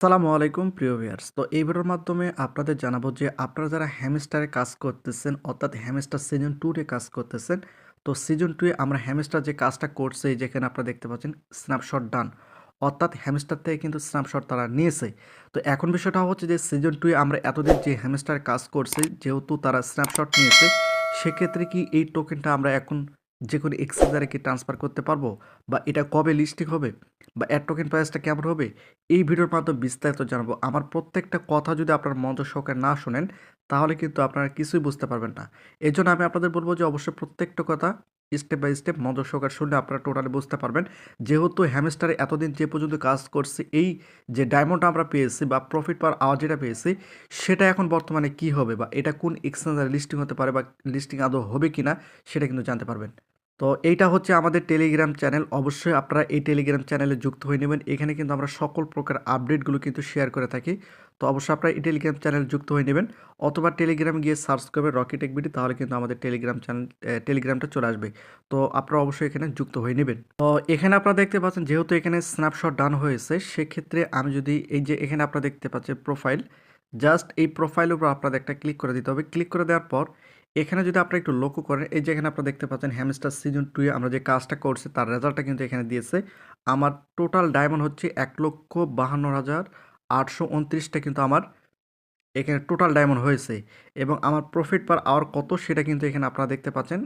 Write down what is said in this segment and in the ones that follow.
আসসালামু আলাইকুম প্রিয় ভিউয়ার্স। তো এই ভিডিওর মাধ্যমে আপনাদের জানাবো যে আপনারা যারা হ্যামস্টারে কাজ করতেছেন অর্থাৎ হ্যামস্টার সিজন 2 এ কাজ করতেছেন। তো সিজন 2 এ আমরা হ্যামস্টার যে কাজটা করছে যেখানে আপনারা দেখতে পাচ্ছেন স্ন্যাপশট ডান। অর্থাৎ হ্যামস্টার থেকে কিন্তু স্ন্যাপশট তারা নিয়েছে। তো এখন বিষয়টা হচ্ছে যে সিজন 2 এ আমরা এতদিন যে হ্যামস্টারে কাজ করছি যেহেতু তারা স্ন্যাপশট নিয়েছে, সেক্ষেত্রে কি এই টোকেনটা আমরা এখন যেকোনো এক্সচেঞ্জারে কি ট্রান্সফার করতে পারবো? বা এটা কবে লিস্টিং হবে? বা এর টোকেন প্রাইসটা কেমন হবে? এই ভিডিওর মাধ্যমে বিস্তারিত জানাবো। আমার প্রত্যেকটা কথা যদি আপনারা মনোযোগ সহকারে না শোনেন, তাহলে কিন্তু আপনারা কিছুই বুঝতে পারবেন না। এজন্য আমি আপনাদের বলব যে অবশ্যই প্রত্যেকটা কথা স্টেপ বাই স্টেপ মনোযোগ সহকারে শুনলে আপনারা টোটালি বুঝতে পারবেন। যেহেতু হ্যামস্টারে এতদিন যে পর্যন্ত কাজ করছি, এই যে ডায়মন্ড আমরা পেয়েছি বা প্রফিট পার আওয়ার যেটা পেয়েছি, সেটা এখন বর্তমানে কি হবে বা এটা কোন এক্সচেঞ্জারে লিস্টিং হতে পারে বা লিস্টিং আদৌ হবে কিনা সেটা কিন্তু জানতে পারবেন। তো এইটা হচ্ছে আমাদের টেলিগ্রাম চ্যানেল। অবশ্যই আপনারা এই টেলিগ্রাম চ্যানেলে যুক্ত হয়ে নেবেন। এখানে কিন্তু আমরা সকল প্রকার আপডেটগুলো কিন্তু শেয়ার করে থাকি। তো অবশ্যই আপনারা এই টেলিগ্রাম চ্যানেলে যুক্ত হয়ে নেবেন অথবা টেলিগ্রামে গিয়ে সার্চ করবেন রকি টেক বিডি, তাহলে কিন্তু আমাদের টেলিগ্রাম চ্যানেল টেলিগ্রামটা চলে আসবে। তো আপনারা অবশ্যই এখানে যুক্ত হয়ে নেবেন। তো এখানে আপনারা দেখতে পাচ্ছেন যেহেতু এখানে স্ন্যাপশট ডান হয়েছে, সেক্ষেত্রে আমি যদি এই যে এখানে আপনারা দেখতে পাচ্ছেন প্রোফাইল, জাস্ট এই প্রোফাইলের উপর আপনাদের একটা ক্লিক করে দিতে হবে। ক্লিক করে দেওয়ার পর এখানে যদি আপনারা একটু লক্ষ্য করেন, এই যে এখানে আপনারা দেখতে পাচ্ছেন হ্যামস্টার সিজন 2 এ আমরা যে কাজটা করছি তার রেজাল্টটা কিন্তু এখানে দিয়েছে। আমার টোটাল ডায়মন্ড হচ্ছে ১,৫২,৮২৯টা কিন্তু আমার এখানে টোটাল ডায়মন্ড হয়েছে এবং আমার প্রফিট পার আওয়ার কত সেটা কিন্তু এখানে আপনারা দেখতে পাচ্ছেন।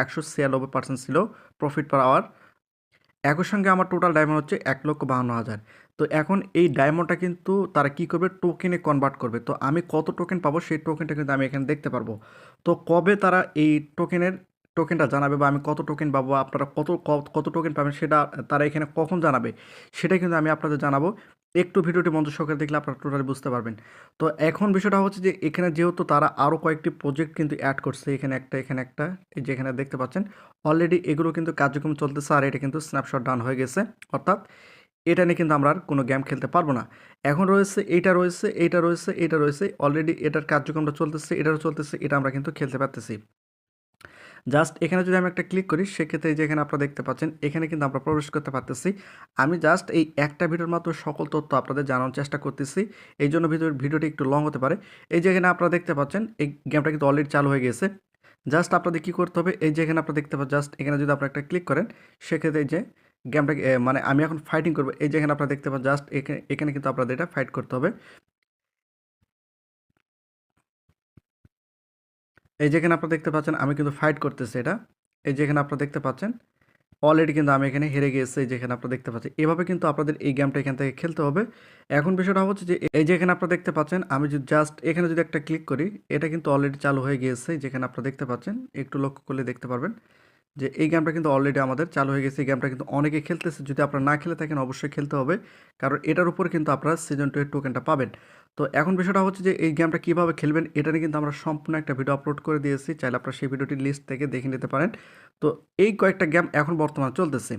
১৯৬% ছিল প্রফিট পার আওয়ার। একই সঙ্গে আমার টোটাল ডায়মন্ড হচ্ছে ১,৫২,০০০। তো এখন এই ডায়মন্ডটা কিন্তু তারা কি করবে? টোকেনে কনভার্ট করবে। তো আমি কত টোকেন পাবো সেই টোকেনটা কিন্তু আমি এখানে দেখতে পারবো। তো কবে তারা এই টোকেনটা জানাবে বা আমি কত টোকেন পাবো, আপনারা কত টোকেন পাবেন সেটা তারা এখানে কখন জানাবে? সেটা কিন্তু আমি আপনাদের জানাবো। একটু ভিডিওটি মনোযোগ সহকারে দেখলে আপনারা টোটালি বুঝতে পারবেন। তো এখন বিষয়টা হচ্ছে যে এখানে যেহেতু তারা আরও কয়েকটি প্রজেক্ট কিন্তু অ্যাড করছে, এখানে একটা, এখানে একটা, এই যে এখানে দেখতে পাচ্ছেন। অলরেডি এগুলো কিন্তু কার্যক্রম চলতেছে আর এটা কিন্তু স্ন্যাপশট ডান হয়ে গেছে। অর্থাৎ এটা নিয়ে কিন্তু আমরা আর কোনো গেম খেলতে পারবো না। এখন রয়েছে এইটা রয়েছে, এইটা রয়েছে, এইটা রয়েছে। অলরেডি এটার কার্যক্রমটা চলতেছে, এটারও চলতেছে, এটা আমরা কিন্তু খেলতে পারতেছি। জাস্ট এখানে যদি আমি একটা ক্লিক করি, সেক্ষেত্রে এই যে এখানে আপনারা দেখতে পাচ্ছেন, এখানে কিন্তু আমরা প্রবেশ করতে পারতেছি। আমি জাস্ট এই একটা ভিডিওর মাত্র সকল তথ্য আপনাদের জানানোর চেষ্টা করতেছি। এইজন্য ভিডিওটি একটু লং হতে পারে। এই যে এখানে আপনারা দেখতে পাচ্ছেন, এই গেমটা কিন্তু অলরেডি চালু হয়ে গেছে। জাস্ট আপনাদের কি করতে হবে? এই যে এখানে আপনারা দেখতে পাচ্ছেন, জাস্ট এখানে যদি আপনারা একটা ক্লিক করেন, সেক্ষেত্রে এই যে গেমটাকে মানে আমি এখন ফাইটিং করব। এই যে এখানে আপনারা দেখতে পাচ্ছেন, জাস্ট এখানে কিন্তু আপনাদের এটা ফাইট করতে হবে। এই যে এখানে আপনারা দেখতে পাচ্ছেন আমি কিন্তু ফাইট করতেছি এটা। এই যে এখানে আপনারা দেখতে পাচ্ছেন অলরেডি কিন্তু আমি এখানে হেরে গিয়েছি, যেখানে আপনারা দেখতে পাচ্ছেন। এভাবে কিন্তু আপনাদের এই গেমটা এখান থেকে খেলতে হবে। এখন বিষয়টা হচ্ছে যে এই যে এখানে আপনারা দেখতে পাচ্ছেন, আমি যদি জাস্ট এখানে যদি একটা ক্লিক করি, এটা কিন্তু অলরেডি চালু হয়ে গিয়েছে। যেখানে আপনারা দেখতে পাচ্ছেন, একটু লক্ষ্য করলে দেখতে পারবেন যে এই গেমটা কিন্তু অলরেডি আমাদের চালু হয়ে গেছে। এই গেমটা কিন্তু অনেকে খেলতেছে। যদি আপনারা না খেলে থাকেন অবশ্যই খেলতে হবে। কারণ এটার উপর কিন্তু আপনারা সিজন 2 এর টোকেনটা পাবেন। তো এখন বিষয়টা হচ্ছে যে এই গেমটা কীভাবে খেলবেন এটা নিয়ে কিন্তু আমরা সম্পূর্ণ একটা ভিডিও আপলোড করে দিয়েছি। চাইলে আপনারা সেই ভিডিওটির লিস্ট থেকে দেখে নিতে পারেন। তো এই কয়েকটা গেম এখন বর্তমানে চলতেছে।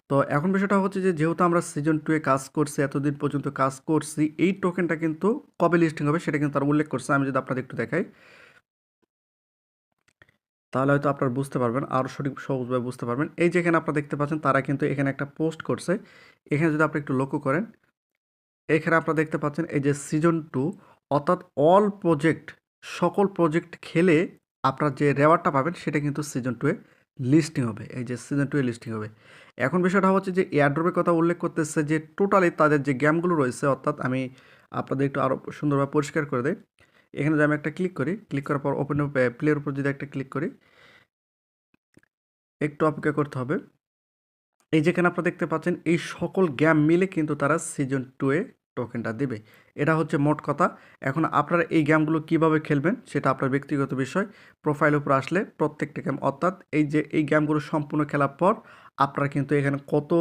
তো এখন বিষয়টা হচ্ছে যে যেহেতু আমরা সিজন 2 এ কাজ করছি, এতদিন পর্যন্ত কাজ করছি, এই টোকেনটা কিন্তু কবে লিস্টিং হবে সেটা কিন্তু তারা উল্লেখ করছে। আমি যদি আপনাদের একটু দেখাই, তাহলে হয়তো আপনারা বুঝতে পারবেন, আরও সহজভাবে বুঝতে পারবেন। এই যে এখানে আপনারা দেখতে পাচ্ছেন তারা কিন্তু এখানে একটা পোস্ট করছে। এখানে যদি আপনি একটু লক্ষ্য করেন, এখানে আপনারা দেখতে পাচ্ছেন এই যে সিজন 2 অর্থাৎ অল প্রজেক্ট, সকল প্রজেক্ট খেলে আপনারা যে রেওয়ার্ডটা পাবেন সেটা কিন্তু সিজন 2 এ লিস্টিং হবে। এই যে সিজন 2 এ লিস্টিং হবে। এখন বিষয়টা হচ্ছে যে এয়ারড্রপের কথা উল্লেখ করতেছে যে টোটালি তাদের যে গেমগুলো রয়েছে, অর্থাৎ আমি আপনাদের একটু আরও সুন্দরভাবে পরিষ্কার করে দেই। এখানে যদি আমি একটা ক্লিক করি, ক্লিক করার পর ওপেন প্লের উপর যদি একটা ক্লিক করি, একটু অপেক্ষা করতে হবে। এই যেখানে আপনারা দেখতে পাচ্ছেন এই সকল গেম মিলে কিন্তু তারা সিজন 2 এ টোকেনটা দেবে। এটা হচ্ছে মোট কথা। এখন আপনারা এই গেমগুলো কিভাবে খেলবেন সেটা আপনার ব্যক্তিগত বিষয়। প্রোফাইলের উপর আসলে প্রত্যেকটা গেম, অর্থাৎ এই যে এই গেমগুলো সম্পূর্ণ খেলার পর আপনারা কিন্তু এখানে কত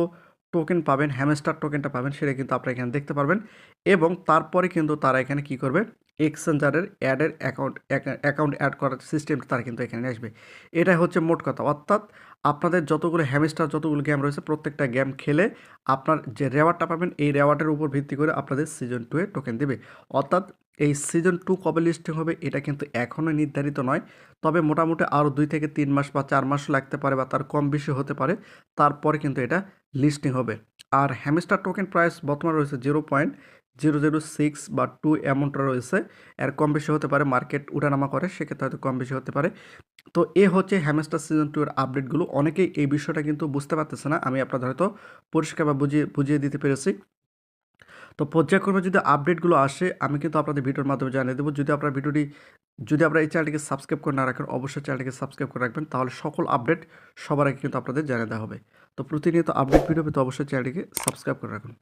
টোকেন পাবেন, হ্যামস্টার টোকেনটা পাবেন সেটা কিন্তু আপনারা এখানে দেখতে পারবেন। এবং তারপরে কিন্তু তারা এখানে কি করবে? এক্সচেঞ্জারের অ্যাকাউন্ট অ্যাড করার সিস্টেমটা তারা কিন্তু এখানে নিয়ে আসবে। এটাই হচ্ছে মোট কথা। অর্থাৎ আপনাদের যতগুলো হ্যামস্টার যতগুলো গেম রয়েছে প্রত্যেকটা গেম খেলে আপনার যে রেওয়ার্ডটা পাবেন এই রেওয়ার্ডের উপর ভিত্তি করে আপনাদের সিজন 2 এ টোকেন দেবে। অর্থাৎ এই সিজন 2 কবে লিস্টিং হবে এটা কিন্তু এখনও নির্ধারিত নয়। তবে মোটামুটি আরও 2 থেকে 3 মাস বা 4 মাসও লাগতে পারে বা তার কম বেশি হতে পারে। তারপরে কিন্তু এটা লিস্টিং হবে। আর হ্যামস্টার টোকেন প্রাইস বর্তমানে রয়েছে 006 বা 2 এমনটা রয়েছে। এর কম বেশি হতে পারে, মার্কেট উঠানামা করে, সেক্ষেত্রে হয়তো কম বেশি হতে পারে। তো এ হচ্ছে হ্যামস্টার সিজন 2 এর আপডেটগুলো। অনেকেই এই বিষয়টা কিন্তু বুঝতে পারতেছে না। আমি আপনাদের হয়তো পরিষ্কারভাবে বুঝিয়ে দিতে পেরেছি। তো পর্যায়ক্রমে যদি আপডেটগুলো আসে আমি কিন্তু আপনাদের ভিডিওর মাধ্যমে জানিয়ে দেবো। যদি আপনারা এই চ্যানেলটিকে সাবস্ক্রাইব করে না রাখেন, অবশ্যই চ্যানেলটিকে সাবস্ক্রাইব করে রাখবেন। তাহলে সকল আপডেট সবার আগে কিন্তু আপনাদের জানিয়ে দেওয়া হবে। তো প্রতিনিয়ত আপডেট ভিডিও পেতে অবশ্যই চ্যানেলটিকে সাবস্ক্রাইব করে রাখুন।